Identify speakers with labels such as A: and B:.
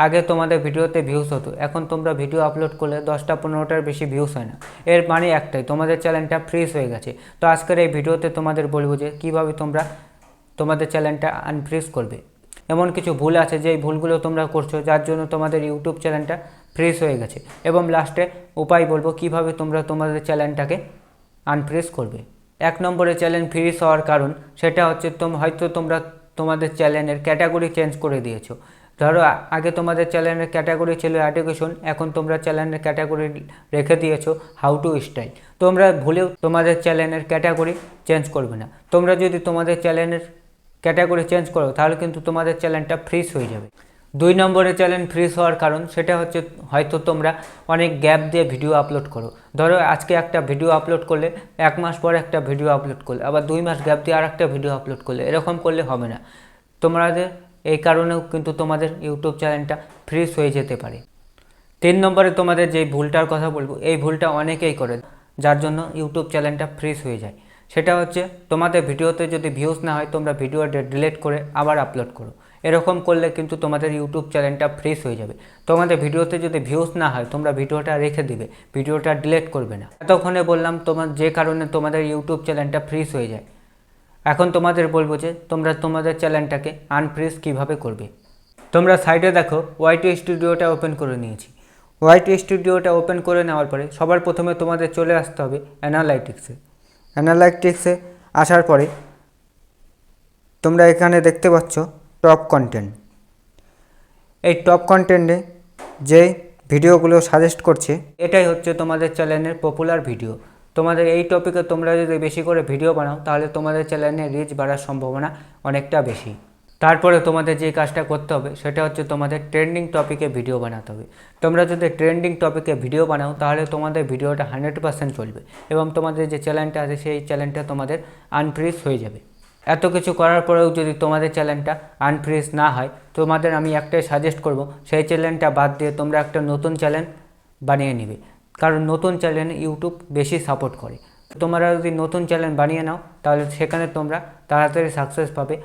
A: আগে তোমাদের ভিডিওতে ভিউজ হতো, এখন তোমরা ভিডিও আপলোড করলে 10টা 15টার বেশি ভিউজ হয় না। এর মানে একটাই, তোমাদের চ্যানেলটা ফ্রিজ হয়ে গেছে। তো আজকের এই ভিডিওতে তোমাদের বলবো যে কীভাবে তোমরা তোমাদের চ্যানেলটা আনফ্রিজ করবে। এমন কিছু ভুল আছে যেই ভুলগুলো তোমরা করছো, যার জন্য তোমাদের ইউটিউব চ্যানেলটা ফ্রিজ হয়ে গেছে। এবং লাস্টে উপায় বলবো কীভাবে তোমরা তোমাদের চ্যানেলটাকে আনফ্রিজ করবে। 1 নম্বরে চ্যানেল ফ্রিজ হওয়ার কারণ সেটা হচ্ছে হয়তো তোমরা তোমাদের চ্যানেলের ক্যাটাগরি চেঞ্জ করে দিয়েছো। ধরো আগে তোমাদের চ্যানেলের ক্যাটাগরি ছিল এডুকেশন, এখন তোমরা চ্যানেলের ক্যাটাগরি রেখে দিয়েছো হাউ টু স্টাইল। তোমরা ভুলেও তোমাদের চ্যানেলের ক্যাটাগরি চেঞ্জ করবে না। তোমরা যদি তোমাদের চ্যানেলের ক্যাটাগরি চেঞ্জ করো তাহলে কিন্তু তোমাদের চ্যানেলটা ফ্রিজ হয়ে যাবে। 2 নম্বরে চ্যানেল ফ্রিজ হওয়ার কারণ সেটা হচ্ছে হয়তো তোমরা অনেক গ্যাপ দিয়ে ভিডিও আপলোড করো। ধরো আজকে একটা ভিডিও আপলোড করলে 1 মাস পরে একটা ভিডিও আপলোড করলে, আবার 2 মাস গ্যাপ দিয়ে আর একটা ভিডিও আপলোড করলে, এরকম করলে হবে না। তোমাদের এই কারণেও কিন্তু তোমাদের ইউটিউব চ্যানেলটা ফ্রিজ হয়ে যেতে পারে। 3 নম্বরে তোমাদের যেই ভুলটার কথা বলবো, এই ভুলটা অনেকেই করে, যার জন্য ইউটিউব চ্যানেলটা ফ্রিজ হয়ে যায়। সেটা হচ্ছে তোমাদের ভিডিওতে যদি ভিউজ না হয়, তোমরা ভিডিওটা ডিলিট করে আবার আপলোড করো। এরকম করলে কিন্তু তোমাদের ইউটিউব চ্যানেলটা ফ্রিজ হয়ে যাবে। তোমাদের ভিডিওতে যদি ভিউজ না হয়, তোমরা ভিডিওটা রেখে দিবে, ভিডিওটা ডিলিট করবে না। এতক্ষণে বললাম যে কারণে তোমাদের ইউটিউব চ্যানেলটা ফ্রিজ হয়ে যায়। এখন তোমাদের বলবো যে তোমরা তোমাদের চ্যানেলটাকে আনফ্রিজ কীভাবে করবে। তোমরা সাইডে দেখো ওয়াইটি স্টুডিওটা ওপেন করে নিয়েছি। ওয়াইটি স্টুডিওটা ওপেন করে নেওয়ার পরে সবার প্রথমে তোমাদের চলে আসতে হবে অ্যানালাইটিক্সে আসার পরে তোমরা এখানে দেখতে পাচ্ছ টপ কন্টেন্ট। এই টপ কন্টেন্টে যে ভিডিওগুলো সাজেস্ট করছে, এটাই হচ্ছে তোমাদের চ্যানেলের পপুলার ভিডিও। তোমাদের এই টপিকে তোমরা যদি বেশি করে ভিডিও বানাও, তাহলে তোমাদের চ্যানেলের রিচ বাড়ার সম্ভাবনা অনেকটা বেশি। তারপরে তোমাদের যে কাজটা করতে হবে সেটা হচ্ছে তোমাদের ট্রেন্ডিং টপিকে ভিডিও বানাতে হবে। তোমরা যদি ট্রেন্ডিং টপিকে ভিডিও বানাও, তাহলে তোমাদের ভিডিওটা 100% চলবে এবং তোমাদের যে চ্যানেলটা আছে সেই চ্যানেলটা তোমাদের আনফ্রিজ হয়ে যাবে। এত কিছু করার পরেও যদি তোমাদের চ্যানেলটা আনফ্রিজ না হয়, তোমাদের আমি একটাই সাজেস্ট করব, সেই চ্যানেলটা বাদ দিয়ে তোমরা একটা নতুন চ্যানেল বানিয়ে নিবে। কারণ নতুন চ্যানেল ইউটিউব বেশি সাপোর্ট করে। তোমরা যদি নতুন চ্যানেল বানিয়ে নাও, তাহলে সেখানে তোমরা তাড়াতাড়ি সাকসেস পাবে।